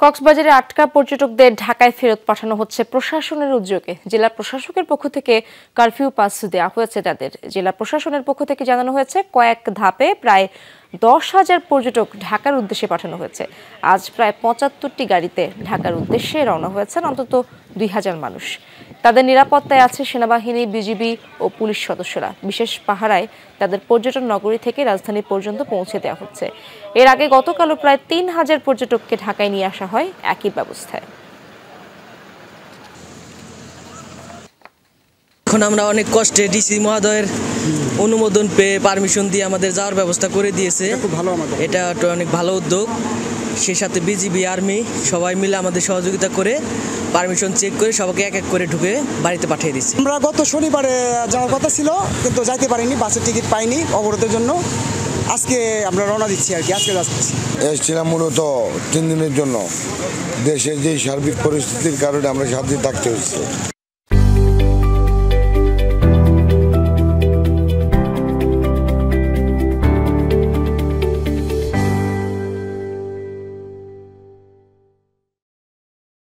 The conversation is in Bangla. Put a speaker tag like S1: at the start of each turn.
S1: কক্সবাজারে আটকা পর্যটকদের ঢাকায় ফেরত পাঠানো হচ্ছে প্রশাসনের উদ্যোগে। জেলা প্রশাসকের পক্ষ থেকে কারফিউ পাস দেওয়া হয়েছে তাদের। জেলা প্রশাসনের পক্ষ থেকে জানানো হয়েছে কয়েক ধাপে প্রায় 10,000 পর্যটক ঢাকার উদ্দেশ্যে পাঠানো হয়েছে। আজ প্রায় 75টি গাড়িতে ঢাকার উদ্দেশ্যে রওনা হয়েছেন অন্তত 2,000 মানুষ। তাদের নিরাপত্তায় আছে সেনাবাহিনী, বিজিবি ও পুলিশ সদস্যরা। বিশেষ পাহারায় তাদের পর্যটন নগরী থেকে রাজধানী পর্যন্ত পৌঁছে দেওয়া হচ্ছে। এর আগে গতকালও প্রায় 3,000 পর্যটককে ঢাকায় নিয়ে আসা হয় একই ব্যবস্থায়।
S2: এখন আমরা অনেক কষ্টে ডিসি মহোদয়ের অনুমোদন পেয়ে পারমিশন দিয়ে আমাদের যাওয়ার ব্যবস্থা করে দিয়েছে। এটা একটা অনেক ভালো উদ্যোগ। সেই সাথে বিজিবি, আর্মি সবাই মিলে আমাদের সহযোগিতা করে পারমিশন চেক করে সবাইকে এক এক করে ঢুকে বাড়িতে পাঠিয়ে দিচ্ছি।
S3: আমরা গত শনিবারে যাওয়ার কথা ছিল, কিন্তু যাইতে পারিনি, বাসের টিকিট পাইনি অবরোধের জন্য। আজকে আমরা রওনা দিচ্ছি আর কি, আজকে যাচ্ছি।
S4: এসেছিলাম মূলত 3 দিনের জন্য। দেশের যে সার্বিক পরিস্থিতির কারণে আমরা 7 দিন থাকতে হচ্ছে।